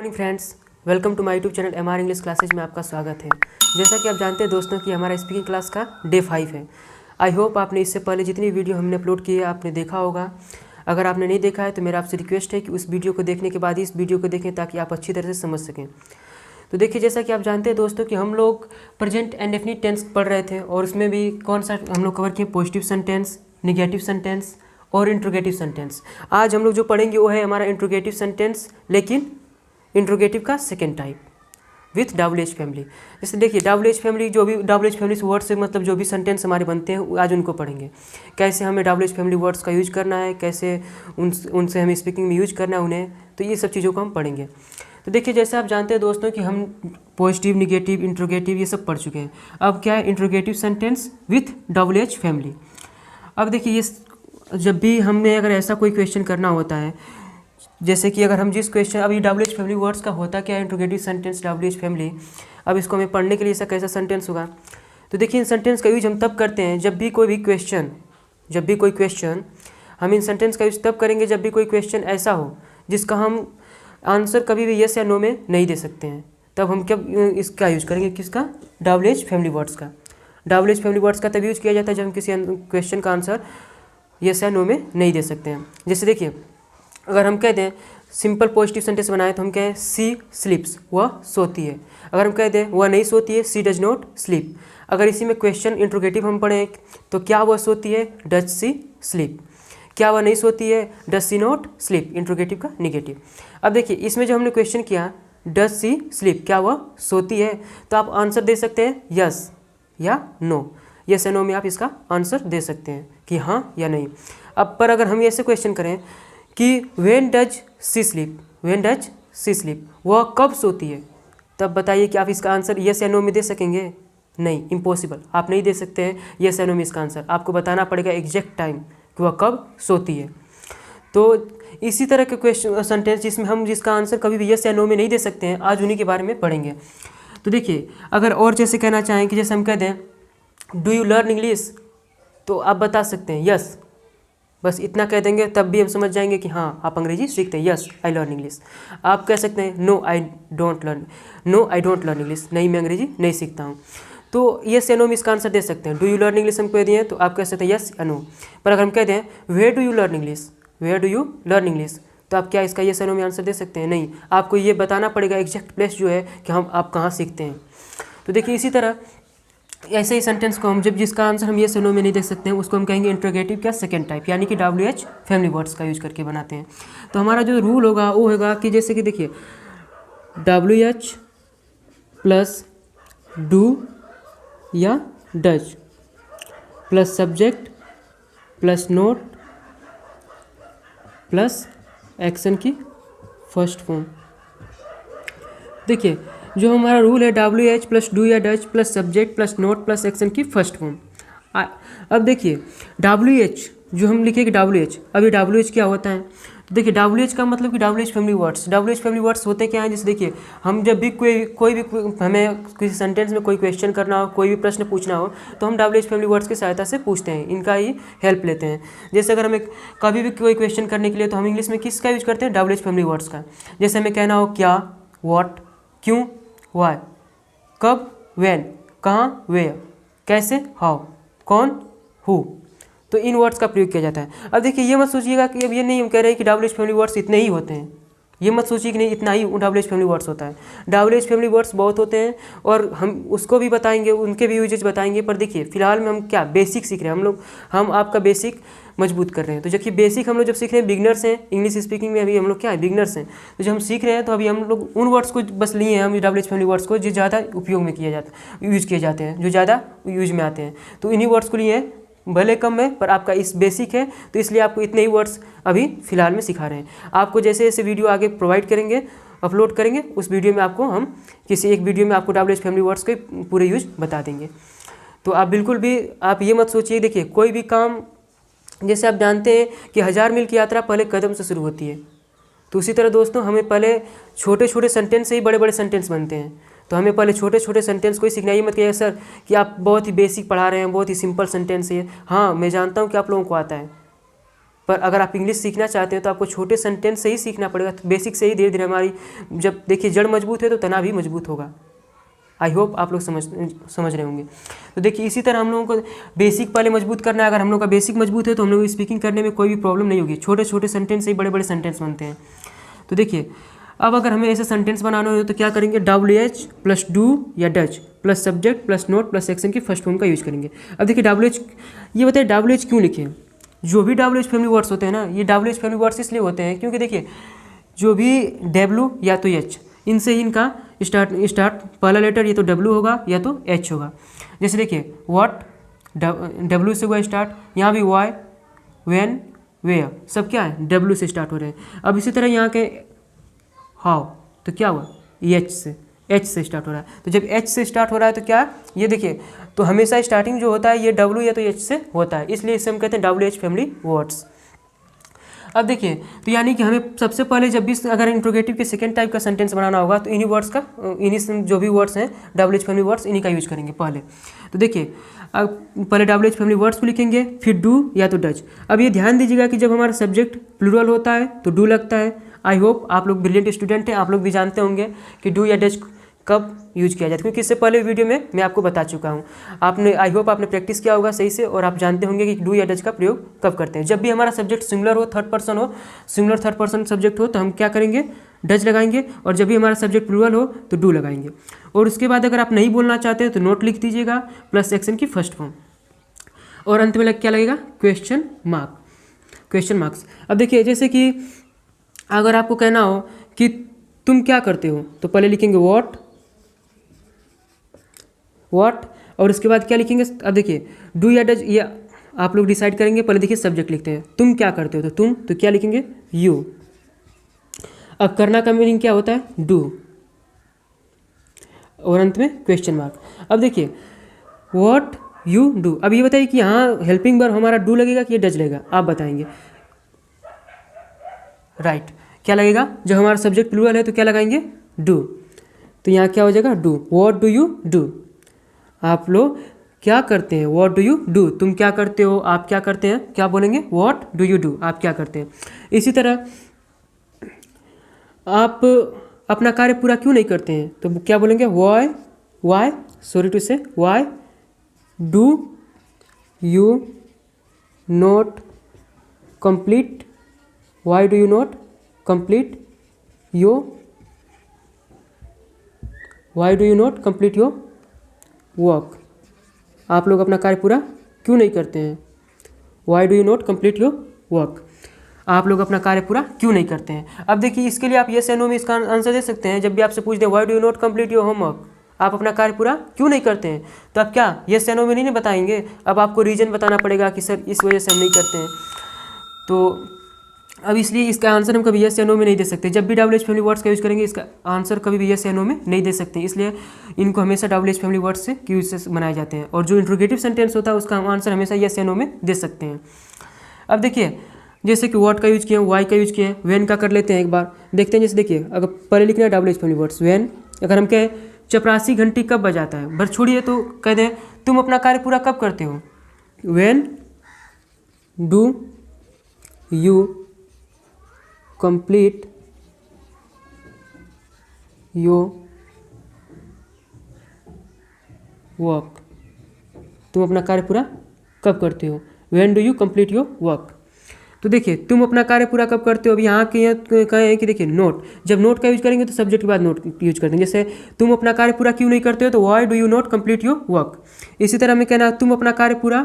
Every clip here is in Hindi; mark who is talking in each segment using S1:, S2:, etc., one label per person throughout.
S1: Morning friends, welcome to my YouTube channel MR English classes में आपका स्वागत है। जैसा कि आप जानते हैं दोस्तों कि हमारा स्पीकिंग क्लास का डे 5 है। आई होप आपने इससे पहले जितनी वीडियो हमने अपलोड की है आपने देखा होगा। अगर आपने नहीं देखा है तो मेरा आपसे रिक्वेस्ट है कि उस वीडियो को देखने के बाद ही इस वीडियो को देखें ताकि आप अच्छी तरह से समझ सकें। तो देखिए, जैसा कि आप जानते हैं दोस्तों कि हम लोग प्रेजेंट एंड डेफिनिट टेंस पढ़ रहे थे और उसमें भी कौन सा हम लोग कवर किए, पॉजिटिव सेंटेंस, नेगेटिव सेंटेंस और इंट्रोगेटिव सेंटेंस। आज हम लोग जो पढ़ेंगे वो है हमारा इंट्रोगेटिव सेंटेंस, लेकिन इंट्रोगेटिव का second type with WH family. जैसे देखिए, WH फैमिली, जो भी WH फैमिली वर्ड से मतलब जो भी सेंटेंस हमारे बनते हैं आज उनको पढ़ेंगे। कैसे हमें WH फैमिली वर्ड्स का यूज करना है, कैसे उनसे हमें स्पीकिंग में यूज करना है उन्हें, तो ये सब चीज़ों को हम पढ़ेंगे। तो देखिए, जैसे आप जानते हैं दोस्तों कि हम पॉजिटिव, निगेटिव, इंट्रोगेटिव ये सब पढ़ चुके हैं। अब क्या है interrogative sentence with WH family. अब देखिए, ये जब भी हमें अगर ऐसा कोई क्वेश्चन करना होता है, जैसे कि अगर हम जिस क्वेश्चन, अभी WH फैमिली वर्ड्स का होता क्या है, इंट्रोगेटिव सेंटेंस, WH फैमिली। अब इसको हमें पढ़ने के लिए ऐसा कैसा सेंटेंस होगा, तो देखिए इन सेंटेंस का यूज हम तब करते हैं जब भी कोई क्वेश्चन हम इन सेंटेंस का यूज तब करेंगे जब भी कोई क्वेश्चन ऐसा हो जिसका हम आंसर कभी भी यस या नो में नहीं दे सकते हैं। तब हम क्या इसका यूज करेंगे, किसका, WH फैमिली वर्ड्स का। WH फैमिली वर्ड्स का तब यूज किया जाता है जब हम किसी क्वेश्चन का आंसर यस या नो में नहीं दे सकते हैं। जैसे देखिए, अगर हम कह दें सिंपल पॉजिटिव सेंटेंस बनाए तो हम कहें सी स्लीप्स, वह सोती है। अगर हम कह दें वह नहीं सोती है, सी डज नॉट स्लीप। अगर इसी में क्वेश्चन इंट्रोगेटिव हम पढ़ें तो क्या वह सोती है, डज सी स्लीप। क्या वह नहीं सोती है, does she not sleep, interrogative का निगेटिव। अब देखिए, इसमें जो हमने क्वेश्चन किया डज सी स्लीप, क्या वह सोती है, तो आप आंसर दे सकते हैं यस या नो। यस या नो में आप इसका आंसर दे सकते हैं कि हाँ या नहीं। अब पर अगर हम ऐसे क्वेश्चन करें कि व्हेन डज सी स्लीप, वह कब सोती है, तब बताइए कि आप इसका आंसर यस या नो में दे सकेंगे? नहीं, इम्पॉसिबल, आप नहीं दे सकते हैं यस या नो में इसका आंसर। आपको बताना पड़ेगा एग्जैक्ट टाइम कि वह कब सोती है। तो इसी तरह के क्वेश्चन सेंटेंस जिसमें हम जिसका आंसर कभी भी यस या नो में नहीं दे सकते हैं, आज उन्हीं के बारे में पढ़ेंगे। तो देखिए, अगर और जैसे कहना चाहें कि जैसे हम कह दें डू यू लर्न इंग्लिश, तो आप बता सकते हैं यस, बस इतना कह देंगे तब भी हम समझ जाएंगे कि हाँ आप अंग्रेजी सीखते हैं, यस आई लर्न इंग्लिश। आप कह सकते हैं no I don't learn English, नहीं मैं अंग्रेजी नहीं सीखता हूँ। तो यस या नो में इसका आंसर दे सकते हैं। डू यू लर्न इंग्लिश हम कह दिए तो आप कह सकते हैं यस या नो। पर अगर हम कह दें where do you learn English, तो आप क्या इसका यस या नो में आंसर दे सकते हैं? नहीं, आपको ये बताना पड़ेगा एग्जैक्ट प्लेस जो है कि आप कहाँ सीखते हैं। तो देखिए, इसी तरह ऐसे ही सेंटेंस को हम जब जिसका आंसर हम यस या नो में नहीं देख सकते हैं उसको हम कहेंगे इंट्रोगेटिव का सेकंड टाइप, यानी कि WH फैमिली वर्ड्स का यूज करके बनाते हैं। तो हमारा जो रूल होगा वो होगा कि जैसे कि देखिए WH प्लस डू या does plus subject plus note plus action की फर्स्ट फॉर्म। देखिए, जो हमारा रूल है WH प्लस डू या does plus subject plus note plus action की फर्स्ट फॉर्म। अब देखिए WH जो हम लिखेंगे WH, अभी WH क्या होता है, देखिए WH का मतलब कि WH फैमिली वर्ड्स होते क्या हैं। जैसे देखिए, हम जब भी कोई भी हमें किसी सेंटेंस में कोई क्वेश्चन करना हो, कोई भी प्रश्न पूछना हो, तो हम WH फैमिली वर्ड्स की सहायता से पूछते हैं, इनका ही हेल्प लेते हैं। जैसे अगर हमें कभी भी कोई क्वेश्चन करने के लिए तो हम इंग्लिश में किसका यूज करते हैं, WH फैमिली वर्ड्स का। जैसे हमें कहना हो क्या, व्हाट, क्यों, वाई, कब, व्हेन, कहाँ, वेयर, कैसे, हाउ, कौन, हु, तो इन वर्ड्स का प्रयोग किया जाता है। अब देखिए, ये मत सोचिएगा कि अब ये नहीं हम कह रहे हैं कि WH फैमिली वर्ड्स इतने ही होते हैं, ये मत सोचिए कि नहीं इतना ही WH फैमिली वर्ड्स होता है। WH फैमिली वर्ड्स बहुत होते हैं और हम उसको भी बताएंगे, उनके भी यूजेज बताएंगे। पर देखिए, फिलहाल में हम क्या बेसिक सीख रहे हैं, हम आपका बेसिक मजबूत कर रहे हैं। तो जबकि बेसिक हम लोग जब सीख रहे हैं, बिगनर्स हैं इंग्लिश स्पीकिंग में, अभी हम लोग क्या है, बिगनर्स हैं। तो जब हम सीख रहे हैं तो अभी हम लोग उन वर्ड्स को बस लिए हैं, हम WH फैमिली वर्ड्स को जो ज़्यादा उपयोग में यूज किए जाते हैं, जो ज़्यादा यूज में आते हैं, तो इन्हीं वर्ड्स को लिए हैं, भले कम में, पर आपका इस बेसिक है तो इसलिए आपको इतने ही वर्ड्स अभी फिलहाल में सिखा रहे हैं। आपको जैसे जैसे वीडियो आगे प्रोवाइड करेंगे, अपलोड करेंगे, उस वीडियो में आपको हम किसी एक वीडियो में आपको WH फैमिली वर्ड्स के पूरे यूज बता देंगे। तो आप बिल्कुल भी आप ये मत सोचिए, देखिए कोई भी काम, जैसे आप जानते हैं कि 1000 मील की यात्रा पहले कदम से शुरू होती है, तो उसी तरह दोस्तों हमें पहले छोटे छोटे सेंटेंस से ही बड़े बड़े सेंटेंस बनते हैं। तो हमें पहले छोटे छोटे सेंटेंस को ही सीखना। ये मत कहिए सर कि आप बहुत ही बेसिक पढ़ा रहे हैं, बहुत ही सिंपल सेंटेंस है। हाँ, मैं जानता हूँ कि आप लोगों को आता है, पर अगर आप इंग्लिश सीखना चाहते हैं तो आपको छोटे सेंटेंस से ही सीखना पड़ेगा, बेसिक से ही धीरे धीरे हमारी जब देखिए जड़ मजबूत है तो तना भी मजबूत होगा। आई होप आप लोग समझ रहे होंगे। तो देखिए इसी तरह हम लोगों को बेसिक पहले मजबूत करना है। अगर हम लोग का बेसिक मजबूत है तो हम लोग स्पीकिंग करने में कोई भी प्रॉब्लम नहीं होगी। छोटे छोटे सेंटेंस से ही बड़े बड़े सेंटेंस बनते हैं। तो देखिए अब अगर हमें ऐसे सेंटेंस बनाना हो तो क्या करेंगे, WH प्लस डू या Dutch plus subject plus note plus action की फर्स्ट फॉर्म का यूज करेंगे। अब देखिए WH, ये बताइए WH क्यों लिखे। जो भी WH फैमिली वर्ड्स होते हैं ना, ये WH फैमिली वर्ड्स इसलिए होते हैं क्योंकि देखिए जो भी W या तो H, इनसे ही इनका स्टार्ट पहला लेटर, ये तो W होगा या तो H होगा। जैसे देखिए व्हाट, W से हुआ स्टार्ट, यहाँ भी वाई, व्हेन, वेयर, सब क्या है W से स्टार्ट हो रहे हैं। अब इसी तरह यहाँ के हाउ, तो क्या हुआ H से स्टार्ट हो रहा है। तो जब H से स्टार्ट हो रहा है तो क्या, ये देखिए तो हमेशा स्टार्टिंग जो होता है ये W या तो H से होता है, इसलिए इसे हम कहते हैं WH फैमिली वर्ड्स। अब देखिए तो यानी कि हमें सबसे पहले जब भी अगर इंट्रोगेटिव के सेकेंड टाइप का सेंटेंस बनाना होगा तो इन्हीं वर्ड्स का, इन्हीं जो भी वर्ड्स हैं WH फैमिली वर्ड्स, इन्हीं का यूज करेंगे पहले। तो देखिए अब पहले WH फैमिली वर्ड्स को लिखेंगे, फिर डू या तो डच। अब ये ध्यान दीजिएगा कि जब हमारा सब्जेक्ट प्लूरल होता है तो डू लगता है। आई होप आप लोग ब्रिलियंट स्टूडेंट हैं, आप लोग भी जानते होंगे कि डू या डच कब यूज किया जाता है, क्योंकि इससे पहले वीडियो में मैं आपको बता चुका हूँ। आपने आई होप आपने प्रैक्टिस किया होगा सही से, और आप जानते होंगे कि डू या डच का प्रयोग कब करते हैं। जब भी हमारा सब्जेक्ट सिंगुलर हो, थर्ड पर्सन हो, सिंगुलर थर्ड पर्सन सब्जेक्ट हो तो हम क्या करेंगे, डच लगाएंगे, और जब भी हमारा सब्जेक्ट प्लूरल हो तो डू लगाएंगे। और उसके बाद अगर आप नहीं बोलना चाहते हो तो नोट लिख दीजिएगा प्लस एक्शन की फर्स्ट फॉर्म, और अंत में क्या लगेगा, क्वेश्चन मार्क्स। अब देखिए जैसे कि अगर आपको कहना हो कि तुम क्या करते हो तो पहले लिखेंगे व्हाट, और उसके बाद क्या लिखेंगे। अब देखिए डू या डच ये आप लोग डिसाइड करेंगे। पहले देखिए सब्जेक्ट लिखते हैं, तुम क्या करते हो तो तुम, तो क्या लिखेंगे यू। अब करना का मीनिंग क्या होता है, डू, और अंत में क्वेश्चन मार्क। अब देखिए व्हाट यू डू। अब ये बताइए कि यहाँ हेल्पिंग वर्ब हमारा डू लगेगा कि ये डच लगेगा, आप बताएंगे। राइट, क्या लगेगा, जब हमारा सब्जेक्ट प्लूरल है तो क्या लगाएंगे, डू। तो यहाँ क्या हो जाएगा, do. What do you do, आप लोग क्या करते हैं, व्हाट डू यू डू, तुम क्या करते हो, आप क्या करते हैं, क्या बोलेंगे, व्हाट डू यू डू, आप क्या करते हैं। इसी तरह आप अपना कार्य पूरा क्यों नहीं करते हैं तो क्या बोलेंगे, वाई सॉरी टू से, Y do you not complete, Y do you not complete your, Y do you not complete your work, आप लोग अपना कार्य पूरा क्यों नहीं करते हैं। Y do you not complete your work, आप लोग अपना कार्य पूरा क्यों नहीं करते हैं। अब देखिए इसके लिए आप येस या नो में इसका आंसर दे सकते हैं। जब भी आपसे पूछ दें Y do you not complete your homework, आप अपना कार्य पूरा क्यों नहीं करते हैं, तो आप क्या येस या नो में नहीं बताएंगे, अब आपको रीजन बताना पड़ेगा कि सर इस वजह से हम नहीं करते हैं। तो अब इसलिए इसका आंसर हम कभी येस या नो में नहीं दे सकते। जब भी WH फैमिली वर्ड्स का यूज़ करेंगे इसका आंसर कभी भी येस या नो में नहीं दे सकते, इसलिए इनको हमेशा WH फैमिली वर्ड्स से यूज से बनाए जाते हैं। और जो इंट्रोगेटिव सेंटेंस होता है उसका हम आंसर हमेशा येस या नो में दे सकते हैं। अब देखिए जैसे कि व्हाट का यूज किए, वाई का यूज किए, व्हेन का कर लेते हैं एक बार, देखते हैं। जैसे देखिए अगर पहले लिखना है WH फैमिली वर्ड्स व्हेन, अगर हम कहें चपरासी घंटी कब बजाता है, बस छोड़िए तो कह दें तुम अपना कार्य पूरा कब करते हो, when do you complete your work, तुम अपना कार्य पूरा कब करते हो, when do you complete your work. तो देखिए तुम अपना कार्य पूरा कब करते हो, अभी यहाँ के कहे हैं कि देखिए नोट, जब नोट का यूज करेंगे तो सब्जेक्ट के बाद नोट यूज करते हैं। जैसे तुम अपना कार्य पूरा क्यों नहीं करते हो तो Y do you not complete your work. इसी तरह हमें कहना तुम अपना कार्य पूरा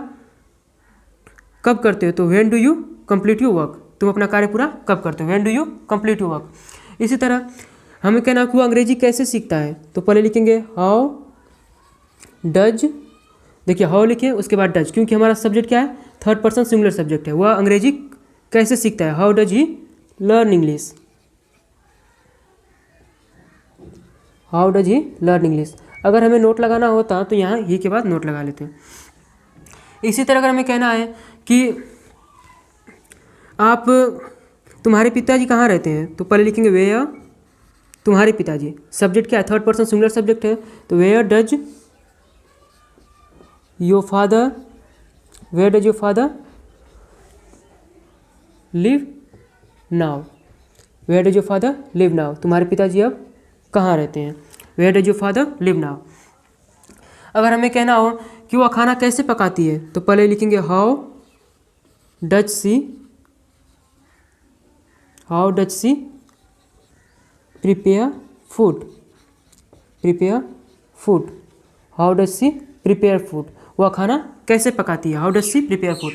S1: कब करते हो तो when do you complete your work, तुम अपना कार्य पूरा कब करते हो, when do you complete your work. इसी तरह हमें कहना कि वो अंग्रेजी कैसे सीखता है तो पहले लिखेंगे हाउ डज, देखिए हाउ लिखे उसके बाद डज, क्योंकि हमारा सब्जेक्ट क्या है, थर्ड पर्सन सिंगुलर सब्जेक्ट है। वह अंग्रेजी कैसे सीखता है, how does he learn English, how does he learn English. अगर हमें नोट लगाना होता तो यहाँ ही के बाद नोट लगा लेते हैं। इसी तरह अगर हमें कहना है कि आप तुम्हारे पिताजी कहाँ रहते हैं तो पहले लिखेंगे वेयर, तुम्हारे पिताजी, सब्जेक्ट क्या है, थर्ड पर्सन सिंगुलर सब्जेक्ट है, तो where does your father, where does your father live now. Where does your father live now. तुम्हारे पिताजी अब कहाँ रहते हैं। Where does your father live now. अगर हमें कहना हो कि वह खाना कैसे पकाती है तो पहले लिखेंगे how does she prepare food. How does she prepare food. वह खाना कैसे पकाती है। How does she prepare food.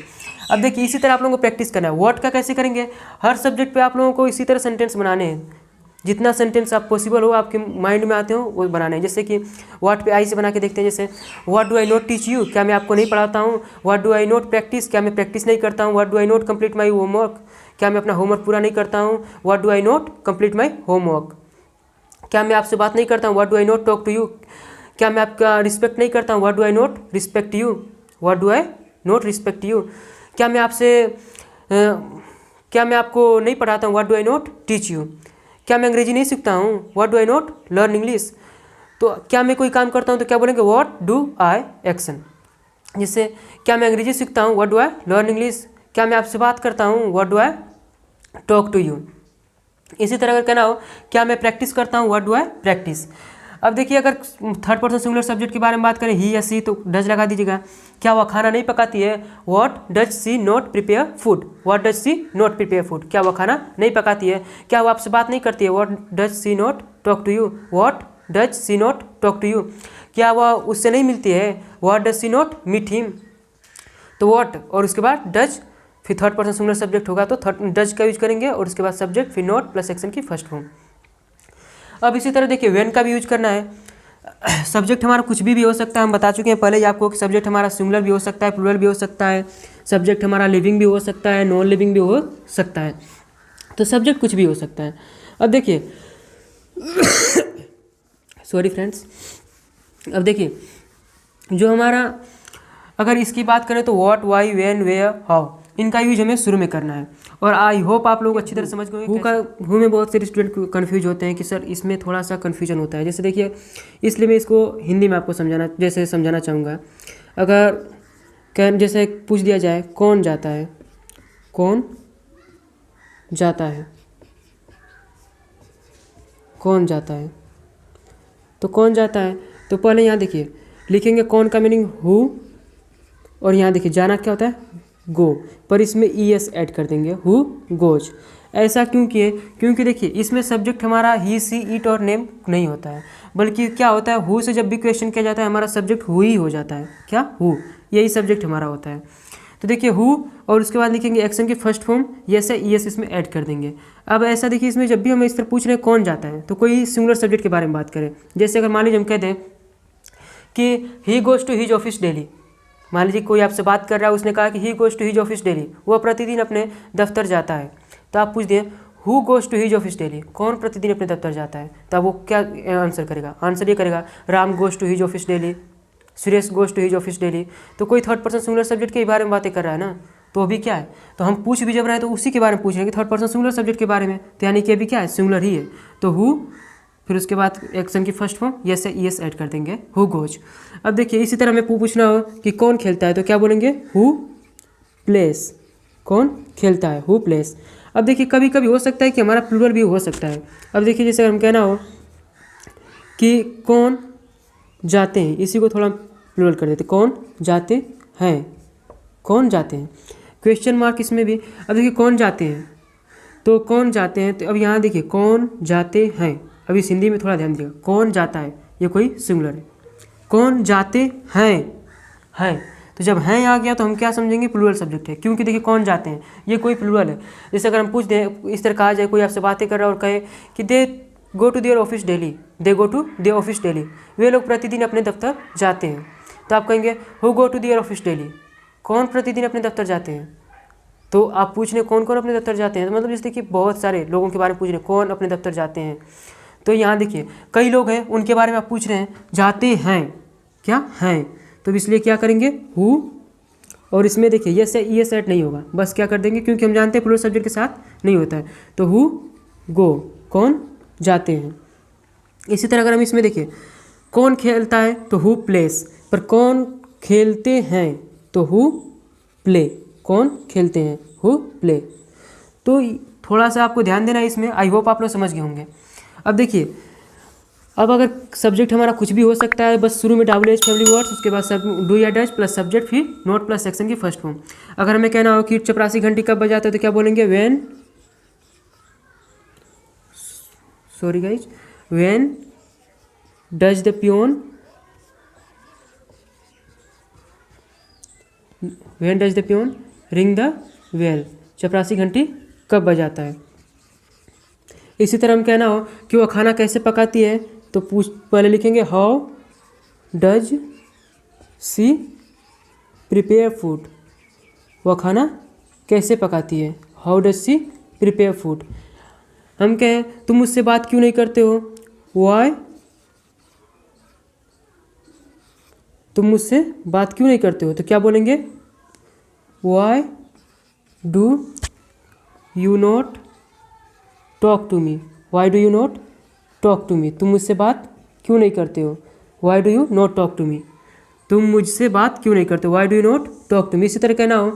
S1: अब देखिए इसी तरह आप लोगों को प्रैक्टिस करना है। व्हाट का कैसे करेंगे, हर सब्जेक्ट पे आप लोगों को इसी तरह सेंटेंस बनाने हैं। जितना सेंटेंस आप पॉसिबल हो आपके माइंड में आते हो वो बनाने हैं। जैसे कि व्हाट पे आई से बना के देखते हैं। जैसे what do I not teach you, क्या मैं आपको नहीं पढ़ाता हूँ। What do I not practice, क्या मैं प्रैक्टिस नहीं करता हूँ। What do I not complete my homework, क्या मैं अपना होमवर्क पूरा नहीं करता हूँ। What do I not complete my homework, क्या मैं आपसे बात नहीं करता हूँ। What do I not talk to you, क्या मैं आपका रिस्पेक्ट नहीं करता हूँ। What do I not respect you. What do I not respect you, क्या मैं आपको नहीं पढ़ाता हूँ। What do I not teach you, क्या मैं अंग्रेजी नहीं सीखता हूँ। What do I not learn English. तो क्या मैं कोई काम करता हूँ तो क्या बोलेंगे व्हाट डू आई एक्शन। जैसे क्या मैं अंग्रेजी सीखता हूँ, what do I learn English. क्या मैं आपसे बात करता हूँ, what do I talk to you. इसी तरह अगर कहना हो क्या मैं प्रैक्टिस करता हूँ, व्हाट डू आई प्रैक्टिस। अब देखिए अगर थर्ड पर्सन सिंगुलर सब्जेक्ट के बारे में बात करें ही या सी तो डज लगा दीजिएगा। क्या वह खाना नहीं पकाती है, what does she not prepare food. What does she not prepare food, क्या वह खाना नहीं पकाती है। क्या वो आपसे बात नहीं करती है, what does she not talk to you. What does she not talk to you, क्या वह उससे नहीं मिलती है, what does she not meet him. तो व्हाट और उसके बाद डज, फिर थर्ड पर्सन सिंगुलर सब्जेक्ट होगा तो डज का यूज करेंगे और उसके बाद सब्जेक्ट, फिर नॉट प्लस एक्शन की फर्स्ट फॉर्म। अब इसी तरह देखिए व्हेन का भी यूज करना है। सब्जेक्ट हमारा कुछ भी हो सकता है, हम बता चुके हैं पहले ही आपको कि सब्जेक्ट हमारा सिंगुलर भी हो सकता है, प्लूरल भी हो सकता है। सब्जेक्ट हमारा लिविंग भी हो सकता है, नॉन लिविंग भी हो सकता है। तो सब्जेक्ट कुछ भी हो सकता है। अब देखिए सॉरी फ्रेंड्स, अब देखिए जो हमारा अगर इसकी बात करें तो what, why, when, where, how, इनका यूज हमें शुरू में करना है। और आई होप आप लोग अच्छी तरह समझ गए। हु में बहुत सारे स्टूडेंट कन्फ्यूज होते हैं कि सर इसमें थोड़ा सा कन्फ्यूजन होता है। जैसे देखिए इसलिए मैं इसको हिंदी में आपको समझाना चाहूँगा। अगर जैसे पूछ दिया जाए कौन जाता है, कौन जाता है, कौन जाता है, तो कौन जाता है तो पहले यहाँ देखिए लिखेंगे कौन का मीनिंग हु, और यहाँ देखिए जाना क्या होता है गो, पर इसमें ES ऐड कर देंगे हु गोज। ऐसा क्यों किए, क्योंकि देखिए इसमें सब्जेक्ट हमारा ही, सी, इट और नेम नहीं होता है, बल्कि क्या होता है हु से जब भी क्वेश्चन किया जाता है हमारा सब्जेक्ट हु ही हो जाता है। क्या हु, यही सब्जेक्ट हमारा होता है। तो देखिए हु और उसके बाद लिखेंगे एक्शन की फर्स्ट फॉर्म, यस है, ES इसमें ऐड कर देंगे। अब ऐसा देखिए इसमें जब भी हम इस तरह पूछ रहे हैं कौन जाता है तो कोई सिंगुलर सब्जेक्ट के बारे में बात करें। जैसे अगर मान लीजिए हम कह दें कि he goes to his office daily. मान लीजिए कोई आपसे बात कर रहा है, उसने कहा कि he goes to his office daily, वह प्रतिदिन अपने दफ्तर जाता है। तो आप पूछ दें who goes to his office daily, कौन प्रतिदिन अपने दफ्तर जाता है, तब वो क्या आंसर करेगा, आंसर ये करेगा Ram goes to his office daily, Suresh goes to his office daily. तो कोई थर्ड पर्सन सिंगुलर सब्जेक्ट के बारे में बातें कर रहा है ना, तो अभी क्या है, तो हम पूछ भी जब रहे हैं तो उसी के बारे में पूछ रहे हैं कि थर्ड पर्सन सिंगुलर सब्जेक्ट के बारे में, तो यानी कि अभी क्या है सिंगुलर ही है। तो हु, फिर उसके बाद एक्शन की फर्स्ट फॉर्म यस से ES ऐड कर देंगे हु गोज। अब देखिए इसी तरह हमें पूछना हो कि कौन खेलता है तो क्या बोलेंगे हु प्लेस, कौन खेलता है हु प्लेस। अब देखिए कभी कभी हो सकता है कि हमारा प्लूरल भी हो सकता है। अब देखिए जैसे हम कहना हो कि कौन जाते हैं, इसी को थोड़ा प्लूरल कर देते, कौन जाते हैं, कौन जाते हैं, क्वेश्चन मार्क इसमें भी। अब देखिए कौन जाते हैं तो कौन जाते हैं, तो अब यहाँ देखिए कौन जाते हैं, अभी इस हिंदी में थोड़ा ध्यान दीजिएगा, कौन जाता है ये कोई सिंगुलर है, कौन जाते हैं, तो जब हैं आ गया तो हम क्या समझेंगे प्लूरल सब्जेक्ट है, क्योंकि देखिए कौन जाते हैं ये कोई प्लूरल है। जैसे अगर हम पूछ दें इस तरह कहा जाए, कोई आपसे बातें कर रहा है और कहे कि they go to their office daily, they go to their office daily, वे लोग प्रतिदिन अपने दफ्तर जाते हैं, तो आप कहेंगे who go to their office daily, कौन प्रतिदिन अपने दफ्तर जाते हैं। तो आप पूछ रहे कौन कौन अपने दफ्तर जाते हैं, तो मतलब जैसे कि बहुत सारे लोगों के बारे में पूछ रहे हैं कौन अपने दफ्तर जाते हैं। तो यहाँ देखिए कई लोग हैं उनके बारे में आप पूछ रहे हैं, जाते हैं क्या हैं, तो इसलिए क्या करेंगे हु, और इसमें देखिए यस से ES ऐड नहीं होगा, बस क्या कर देंगे क्योंकि हम जानते हैं प्लूरल सब्जेक्ट के साथ नहीं होता है, तो हु गो, कौन जाते हैं। इसी तरह अगर हम इसमें देखिए कौन खेलता है तो हु प्लेस, पर कौन खेलते हैं तो हु प्ले, कौन खेलते हैं हु प्ले। तो थोड़ा सा आपको ध्यान देना है इसमें। आई होप आप लोग समझ गए होंगे। अब देखिए, अब अगर सब्जेक्ट हमारा कुछ भी हो सकता है, बस शुरू में WH फैमिली वर्ड्स, उसके बाद सब डू या डज प्लस सब्जेक्ट, फिर नोट प्लस सेक्शन की फर्स्ट फॉर्म। अगर हमें कहना हो कि चपरासी घंटी कब बजाता है तो क्या बोलेंगे? When, sorry guys, when does the peon, when does the peon ring the bell, चपरासी घंटी कब बजाता है। इसी तरह हम कहना हो कि वह खाना कैसे पकाती है तो पहले लिखेंगे how does she prepare food, वह खाना कैसे पकाती है, how does she prepare food. हम कहें तुम मुझसे बात क्यों नहीं करते हो, वाई, तुम मुझसे बात क्यों नहीं करते हो तो क्या बोलेंगे? Why do you not talk to me, why do you not talk to me, तुम मुझसे बात क्यों नहीं करते हो, why do you not talk to me, तुम मुझसे बात क्यों नहीं करते हो, why do you not talk to me. इसी तरह कहना हो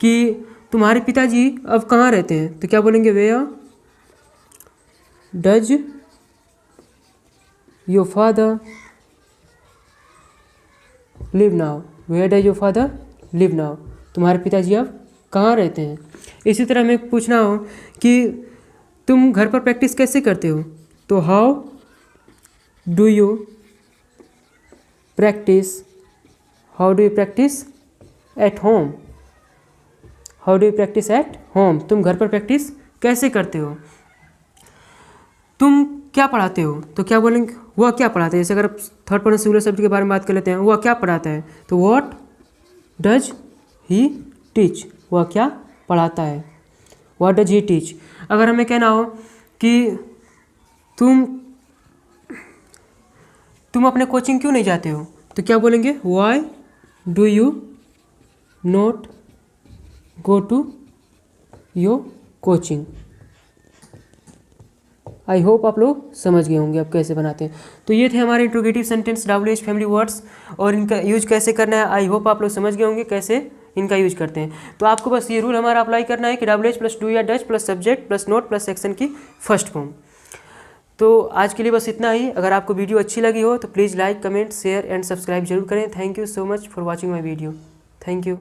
S1: कि तुम्हारे पिताजी अब कहाँ रहते हैं तो क्या बोलेंगे? Where does your father live now, where does your father live now, तुम्हारे पिताजी अब कहाँ रहते हैं। इसी तरह हमें पूछना हो कि तुम घर पर प्रैक्टिस कैसे करते हो तो how do you practice, how do you practice at home, how do you practice at home, तुम घर पर प्रैक्टिस कैसे करते हो। तुम क्या पढ़ाते हो तो क्या बोलेंगे? वह क्या पढ़ाते हैं। जैसे अगर थर्ड पर्सन सिंगुलर सब्जेक्ट के बारे में बात कर लेते हैं, वह क्या पढ़ाता है तो व्हाट डज ही टीच, वह क्या पढ़ाता है, व्हाट डज ही टीच। अगर हमें कहना हो कि तुम अपने कोचिंग क्यों नहीं जाते हो तो क्या बोलेंगे? Why do you not go to your coaching. I hope आप लोग समझ गए होंगे अब कैसे बनाते हैं। तो ये थे हमारे interrogative sentence WH family words, और इनका यूज कैसे करना है आई होप आप लोग समझ गए होंगे कैसे इनका यूज करते हैं। तो आपको बस ये रूल हमारा अप्लाई करना है कि WH प्लस डू या does plus subject plus note plus section की फर्स्ट फॉर्म। तो आज के लिए बस इतना ही। अगर आपको वीडियो अच्छी लगी हो तो please like, comment, share and subscribe जरूर करें। Thank you so much for watching my video. Thank you.